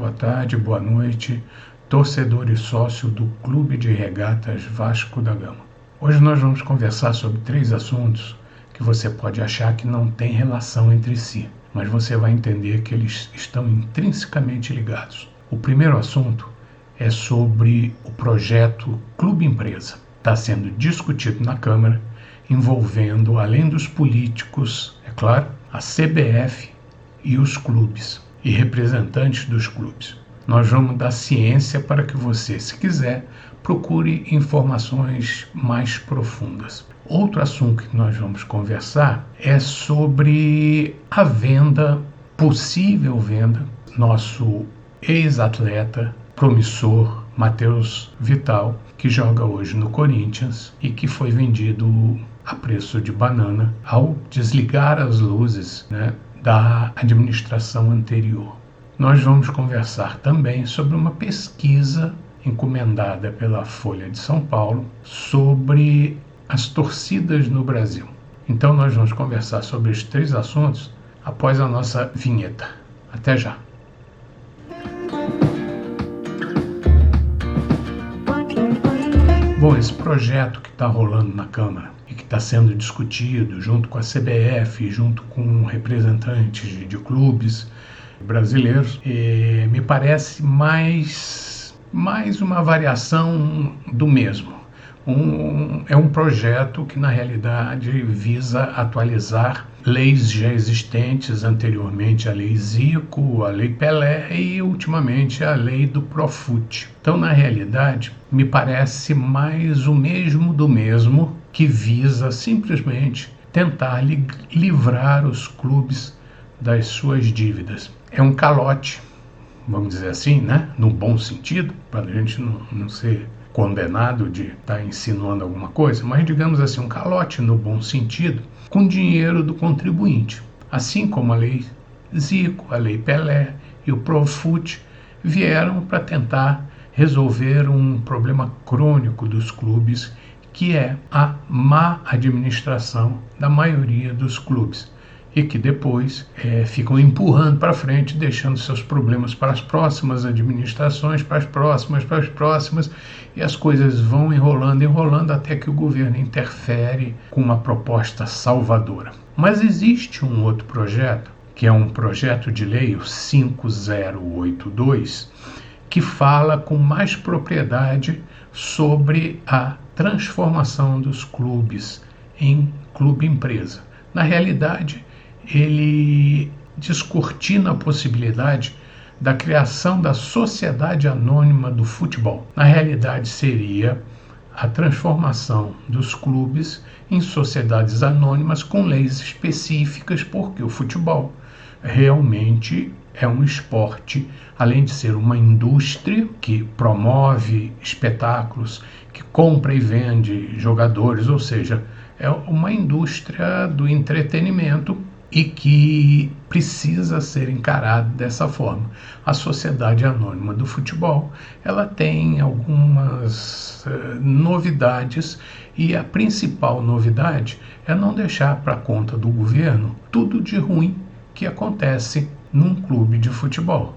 boa tarde, boa noite, torcedor e sócio do Clube de Regatas Vasco da Gama. Hoje nós vamos conversar sobre 3 assuntos que você pode achar que não têm relação entre si, mas você vai entender que eles estão intrinsecamente ligados. O primeiro assunto é sobre o projeto Clube Empresa. Está sendo discutido na Câmara, envolvendo, além dos políticos, é claro, a CBF e os clubes e representantes dos clubes. Nós vamos dar ciência para que você, se quiser, procure informações mais profundas. Outro assunto que nós vamos conversar é sobre a venda, possível venda, nosso ex-atleta promissor Matheus Vital, que joga hoje no Corinthians e que foi vendido a preço de banana ao desligar as luzes, da administração anterior. Nós vamos conversar também sobre uma pesquisa encomendada pela Folha de São Paulo sobre as torcidas no Brasil. Então nós vamos conversar sobre esses 3 assuntos após a nossa vinheta. Até já! Bom, esse projeto que está rolando na Câmara e que está sendo discutido junto com a CBF, junto com representantes de clubes brasileiros, me parece mais uma variação do mesmo. É um projeto que, na realidade, visa atualizar leis já existentes, anteriormente a Lei Zico, a Lei Pelé e, ultimamente, a Lei do Profut. Então, na realidade, me parece mais o mesmo do mesmo, que visa simplesmente tentar livrar os clubes das suas dívidas. É um calote, vamos dizer assim, no bom sentido, para a gente não ser condenado de estar insinuando alguma coisa, mas digamos assim, um calote no bom sentido, com dinheiro do contribuinte. Assim como a Lei Zico, a Lei Pelé e o Profut vieram para tentar resolver um problema crônico dos clubes, que é a má administração da maioria dos clubes, e que depois ficam empurrando para frente, deixando seus problemas para as próximas administrações, para as próximas, e as coisas vão enrolando até que o governo interfere com uma proposta salvadora. Mas existe um outro projeto, que é um projeto de lei, o 5082, que fala com mais propriedade sobre a transformação dos clubes em clube-empresa. Na realidade, ele descortina a possibilidade da criação da Sociedade Anônima do Futebol. Na realidade, seria a transformação dos clubes em sociedades anônimas com leis específicas, porque o futebol realmente é um esporte, além de ser uma indústria que promove espetáculos, que compra e vende jogadores, ou seja, é uma indústria do entretenimento e que precisa ser encarada dessa forma. A Sociedade Anônima do Futebol, ela tem algumas novidades, e a principal novidade é não deixar para conta do governo tudo de ruim que acontece num clube de futebol.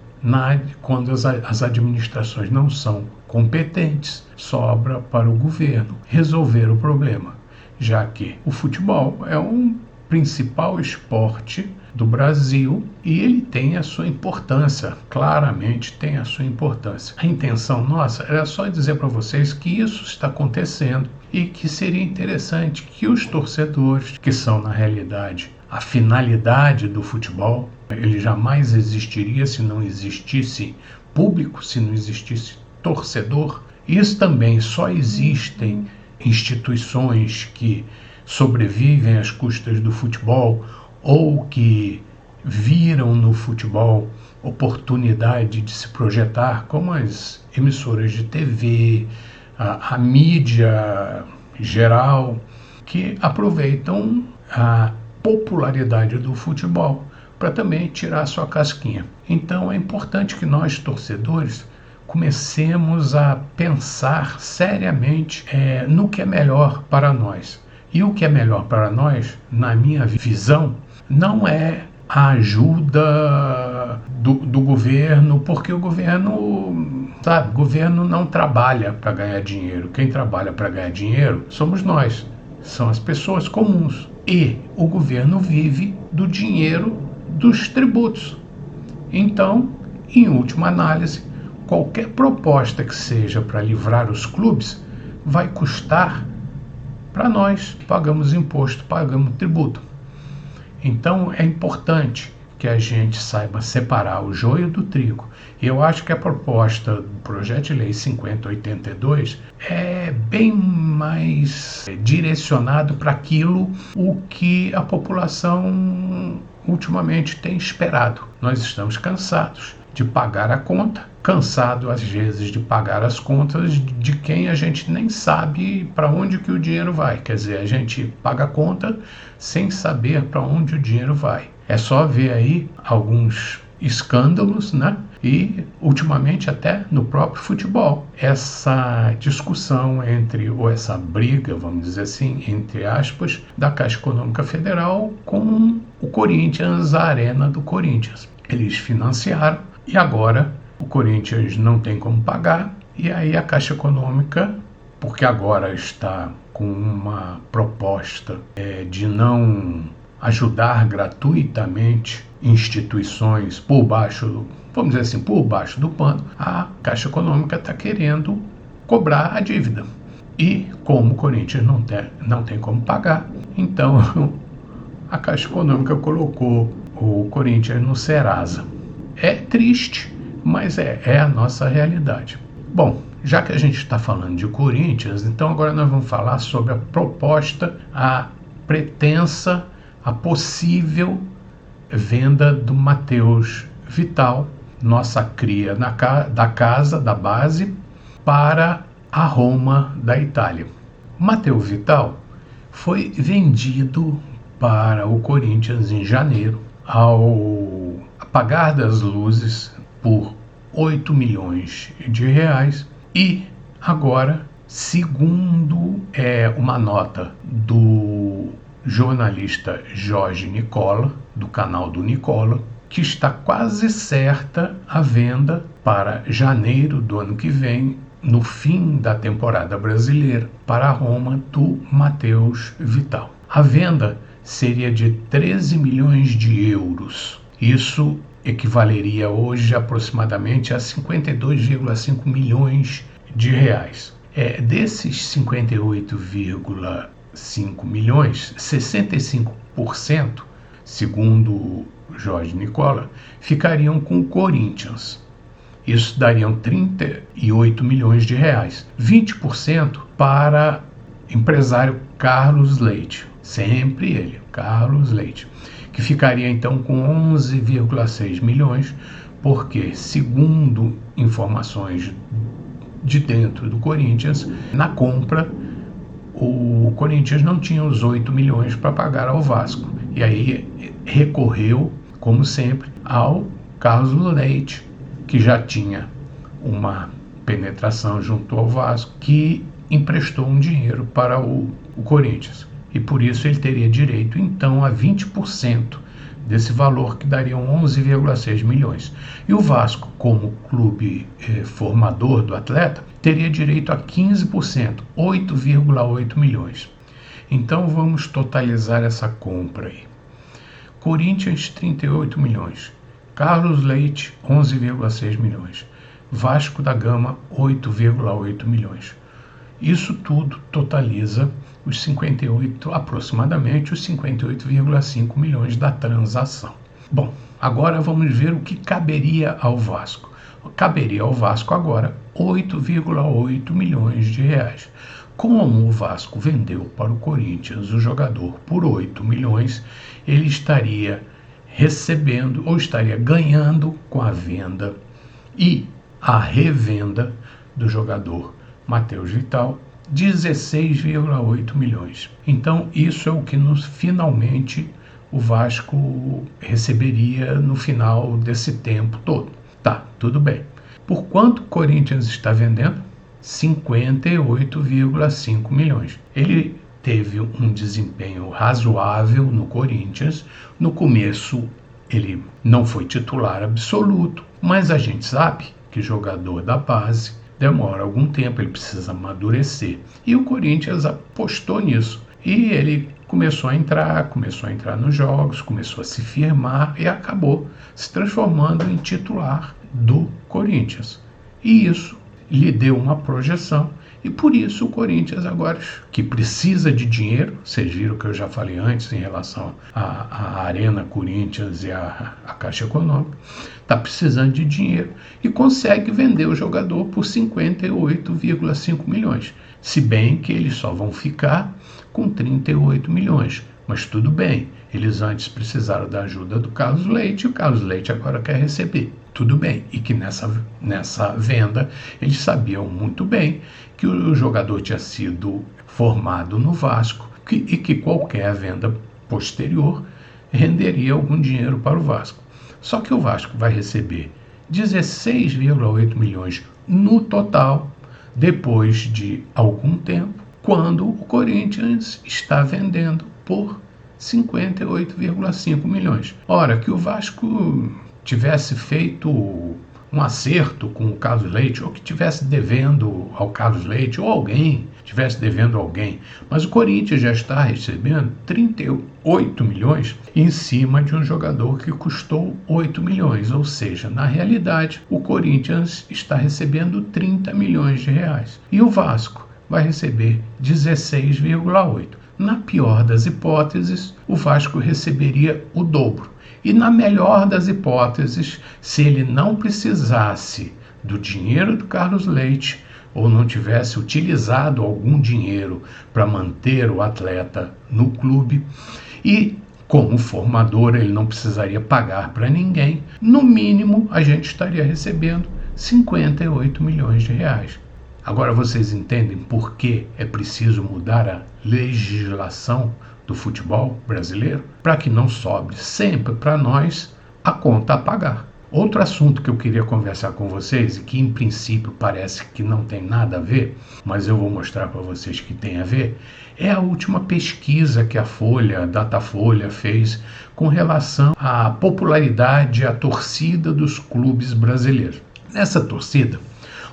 Quando as administrações não são competentes, sobra para o governo resolver o problema, já que o futebol é um principal esporte do Brasil e ele tem a sua importância, claramente tem a sua importância. A intenção nossa era só dizer para vocês que isso está acontecendo e que seria interessante que os torcedores, que são na realidade a finalidade do futebol, ele jamais existiria se não existisse público, se não existisse torcedor. Isso também só existem instituições que sobrevivem às custas do futebol ou que viram no futebol oportunidade de se projetar, como as emissoras de TV, a mídia geral, que aproveitam a popularidade do futebol para também tirar sua casquinha. Então é importante que nós, torcedores, comecemos a pensar seriamente no que é melhor para nós. E o que é melhor para nós, na minha visão, não é a ajuda do governo, porque o governo, sabe, o governo não trabalha para ganhar dinheiro. Quem trabalha para ganhar dinheiro somos nós, são as pessoas comuns. E o governo vive do dinheiro dos tributos. Então, em última análise, qualquer proposta que seja para livrar os clubes vai custar para nós, pagamos imposto, pagamos tributo. Então é importante que a gente saiba separar o joio do trigo. E eu acho que a proposta do Projeto de Lei 5082 é bem mais direcionado para aquilo o que a população ultimamente tem esperado. Nós estamos cansados de pagar a conta, cansado às vezes de pagar as contas de quem a gente nem sabe para onde que o dinheiro vai. Quer dizer, a gente paga a conta sem saber para onde o dinheiro vai. É só ver aí alguns escândalos, né? E ultimamente até no próprio futebol. Essa discussão ou essa briga, vamos dizer assim, entre aspas, da Caixa Econômica Federal com o Corinthians, a Arena do Corinthians. Eles financiaram e agora o Corinthians não tem como pagar, e aí a Caixa Econômica, porque agora está com uma proposta de não ajudar gratuitamente instituições por baixo, vamos dizer assim, por baixo do pano, a Caixa Econômica está querendo cobrar a dívida. E como o Corinthians não tem como pagar, então a Caixa Econômica colocou o Corinthians no Serasa. É triste, mas é a nossa realidade. Bom, já que a gente está falando de Corinthians, então agora nós vamos falar sobre a proposta, a pretensa, a possível venda do Matheus Vital, nossa cria da casa, da base, para a Roma da Itália. Matheus Vital foi vendido para o Corinthians em janeiro, ao apagar das luzes, por 8 milhões de reais, e agora, segundo uma nota do jornalista Jorge Nicola, do canal do Nicola, que está quase certa a venda para janeiro do ano que vem, no fim da temporada brasileira, para a Roma do Matheus Vital. A venda seria de 13 milhões de euros. Isso equivaleria hoje aproximadamente a 52,5 milhões de reais. Desses 58,5 milhões, 65%, segundo Jorge Nicola, ficariam com o Corinthians. Isso dariam 38 milhões de reais. 20% para empresário Carlos Leite, sempre ele, Carlos Leite, que ficaria então com 11,6 milhões, porque, segundo informações de dentro do Corinthians, na compra o Corinthians não tinha os 8 milhões para pagar ao Vasco. E aí recorreu, como sempre, ao Carlos Leite, que já tinha uma penetração junto ao Vasco, que emprestou um dinheiro para o Corinthians. E por isso ele teria direito, então, a 20% desse valor, que dariam 11,6 milhões. E o Vasco, como clube formador do atleta, teria direito a 15%, 8,8 milhões. Então vamos totalizar essa compra aí. Corinthians, 38 milhões. Carlos Leite, 11,6 milhões. Vasco da Gama, 8,8 milhões. Isso tudo totaliza aproximadamente os 58,5 milhões da transação. Bom, agora vamos ver o que caberia ao Vasco. Caberia ao Vasco agora 8,8 milhões de reais. Como o Vasco vendeu para o Corinthians o jogador por 8 milhões, ele estaria recebendo ou estaria ganhando com a venda e a revenda do jogador Matheus Vital 16,8 milhões. Então isso é o que finalmente o Vasco receberia no final desse tempo todo. Tá, tudo bem. Por quanto o Corinthians está vendendo? 58,5 milhões. Ele teve um desempenho razoável no Corinthians. No começo ele não foi titular absoluto, mas a gente sabe que jogador da base demora algum tempo, ele precisa amadurecer. E o Corinthians apostou nisso. E ele começou a entrar nos jogos, começou a se firmar e acabou se transformando em titular do Corinthians. E isso lhe deu uma projeção. E por isso o Corinthians agora, que precisa de dinheiro, vocês viram que eu já falei antes em relação à Arena Corinthians e à Caixa Econômica, está precisando de dinheiro e consegue vender o jogador por 58,5 milhões. Se bem que eles só vão ficar com 38 milhões. Mas tudo bem, eles antes precisaram da ajuda do Carlos Leite e o Carlos Leite agora quer receber. Tudo bem, e que nessa venda eles sabiam muito bem que o jogador tinha sido formado no Vasco e que qualquer venda posterior renderia algum dinheiro para o Vasco. Só que o Vasco vai receber 16,8 milhões no total depois de algum tempo, quando o Corinthians está vendendo por 58,5 milhões. Ora, que o Vasco tivesse feito um acerto com o Carlos Leite, ou que tivesse devendo ao Carlos Leite, ou alguém tivesse devendo a alguém, mas o Corinthians já está recebendo 38 milhões em cima de um jogador que custou 8 milhões, ou seja, na realidade, o Corinthians está recebendo 30 milhões de reais. E o Vasco vai receber 16,8. Na pior das hipóteses, o Vasco receberia o dobro. E na melhor das hipóteses, se ele não precisasse do dinheiro do Carlos Leite ou não tivesse utilizado algum dinheiro para manter o atleta no clube e como formador ele não precisaria pagar para ninguém, no mínimo a gente estaria recebendo 58 milhões de reais. Agora vocês entendem por que é preciso mudar a legislação do futebol brasileiro? Para que não sobre sempre para nós a conta a pagar. Outro assunto que eu queria conversar com vocês e que em princípio parece que não tem nada a ver, mas eu vou mostrar para vocês que tem a ver, é a última pesquisa que a Datafolha fez com relação à popularidade, à torcida dos clubes brasileiros. Nessa torcida,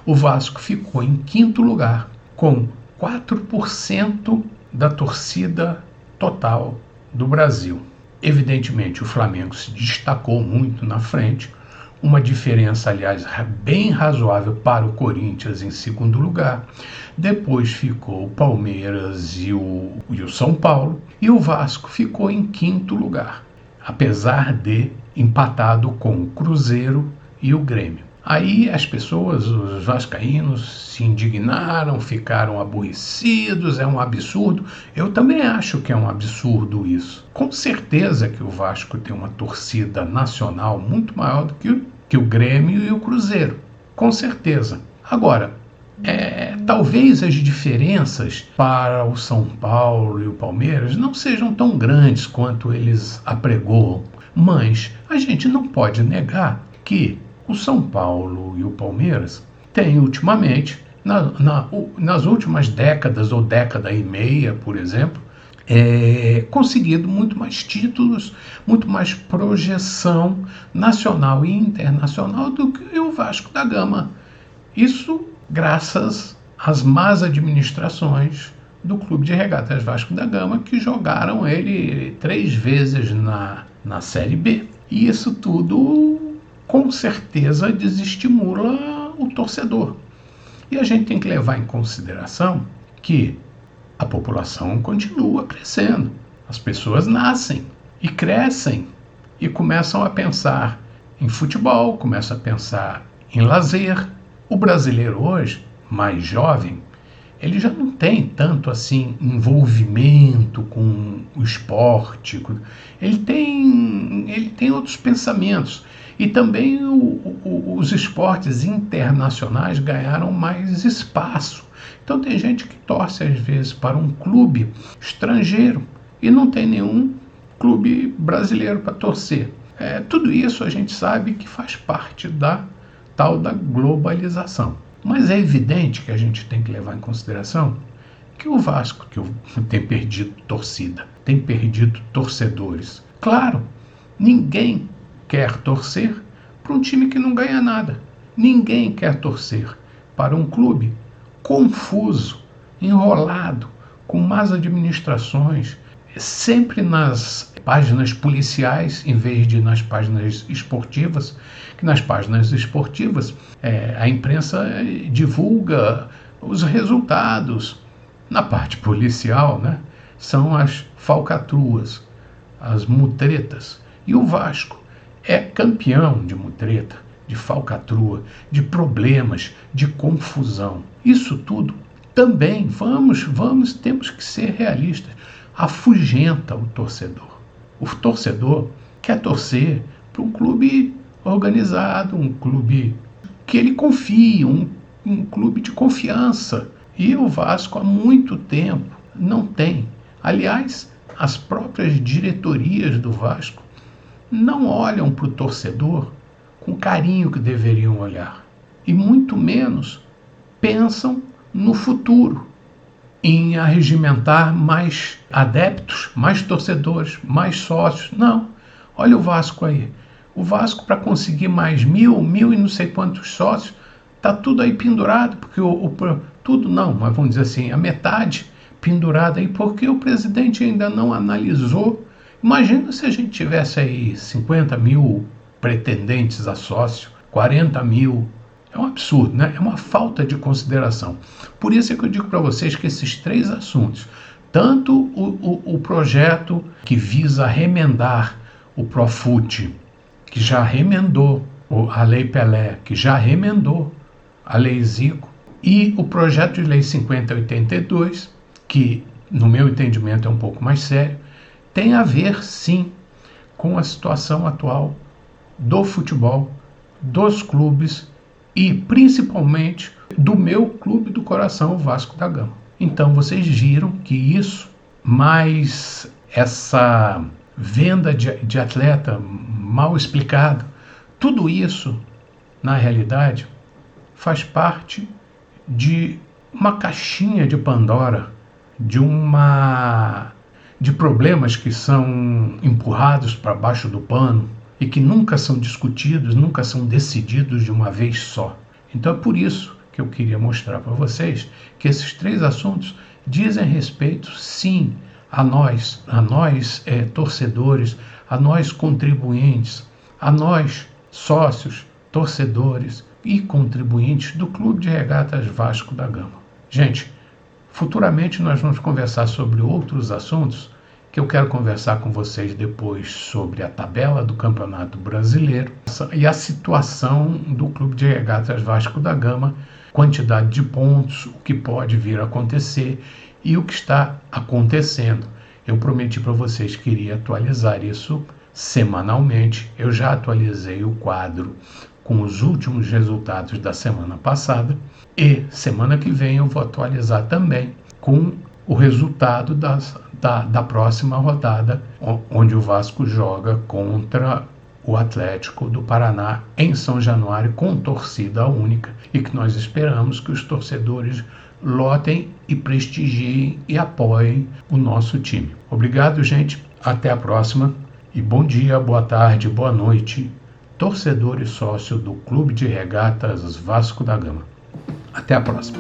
o Vasco ficou em quinto lugar, com 4% da torcida total do Brasil. Evidentemente, o Flamengo se destacou muito na frente, uma diferença, aliás, bem razoável para o Corinthians em segundo lugar. Depois ficou o Palmeiras e o São Paulo, e o Vasco ficou em quinto lugar, apesar de empatado com o Cruzeiro e o Grêmio. Aí as pessoas, os vascaínos, se indignaram, ficaram aborrecidos, é um absurdo. Eu também acho que é um absurdo isso. Com certeza que o Vasco tem uma torcida nacional muito maior do que o Grêmio e o Cruzeiro. Com certeza. Agora, talvez as diferenças para o São Paulo e o Palmeiras não sejam tão grandes quanto eles apregoam, mas a gente não pode negar que o São Paulo e o Palmeiras têm ultimamente, nas últimas décadas ou década e meia, por exemplo, conseguido muito mais títulos, muito mais projeção nacional e internacional do que o Vasco da Gama. Isso graças às más administrações do Clube de Regatas Vasco da Gama, que jogaram ele 3 vezes na Série B. E isso tudo com certeza desestimula o torcedor. E a gente tem que levar em consideração que a população continua crescendo. As pessoas nascem e crescem e começam a pensar em futebol, começam a pensar em lazer. O brasileiro hoje, mais jovem, ele já não tem tanto assim envolvimento com o esporte. Ele tem outros pensamentos. E também os esportes internacionais ganharam mais espaço. Então tem gente que torce às vezes para um clube estrangeiro e não tem nenhum clube brasileiro para torcer. Tudo isso a gente sabe que faz parte da tal da globalização. Mas é evidente que a gente tem que levar em consideração que o Vasco tem perdido torcida, tem perdido torcedores. Claro, ninguém quer torcer para um time que não ganha nada. Ninguém quer torcer para um clube confuso, enrolado, com más administrações, sempre nas páginas policiais, em vez de nas páginas esportivas, que nas páginas esportivas a imprensa divulga os resultados. Na parte policial, né, são as falcatruas, as mutretas. E o Vasco é campeão de mutreta, de falcatrua, de problemas, de confusão. Isso tudo também, temos que ser realistas, afugenta o torcedor. O torcedor quer torcer para um clube organizado, um clube que ele confie, um clube de confiança. E o Vasco há muito tempo não tem. Aliás, as próprias diretorias do Vasco não olham para o torcedor com o carinho que deveriam olhar. E muito menos pensam no futuro, em arregimentar mais adeptos, mais torcedores, mais sócios. Não. Olha o Vasco aí. O Vasco, para conseguir mais mil e não sei quantos sócios, está tudo aí pendurado, porque tudo não, mas vamos dizer assim, a metade pendurada aí, porque o presidente ainda não analisou. Imagina se a gente tivesse aí 50 mil pretendentes a sócio, 40 mil. É um absurdo, né? É uma falta de consideração. Por isso é que eu digo para vocês que esses três assuntos, tanto o projeto que visa remendar o Profut, que já remendou a Lei Pelé, que já remendou a Lei Zico, e o projeto de Lei 5082, que, no meu entendimento, é um pouco mais sério, tem a ver, sim, com a situação atual do futebol, dos clubes e, principalmente, do meu clube do coração, o Vasco da Gama. Então, vocês viram que isso, mais essa venda de atleta mal explicado, tudo isso, na realidade, faz parte de uma caixinha de Pandora, de problemas que são empurrados para baixo do pano e que nunca são discutidos, nunca são decididos de uma vez só. Então é por isso que eu queria mostrar para vocês que esses três assuntos dizem respeito, sim, a nós torcedores, a nós contribuintes, a nós sócios, torcedores e contribuintes do Clube de Regatas Vasco da Gama. Gente, futuramente nós vamos conversar sobre outros assuntos que eu quero conversar com vocês depois sobre a tabela do Campeonato Brasileiro e a situação do Clube de Regatas Vasco da Gama, quantidade de pontos, o que pode vir a acontecer e o que está acontecendo. Eu prometi para vocês que iria atualizar isso semanalmente. Eu já atualizei o quadro com os últimos resultados da semana passada e semana que vem eu vou atualizar também com o resultado da próxima rodada, onde o Vasco joga contra o Atlético do Paraná em São Januário com torcida única e que nós esperamos que os torcedores lotem e prestigiem e apoiem o nosso time. Obrigado, gente. Até a próxima e bom dia, boa tarde, boa noite, torcedor e sócio do Clube de Regatas Vasco da Gama. Até a próxima.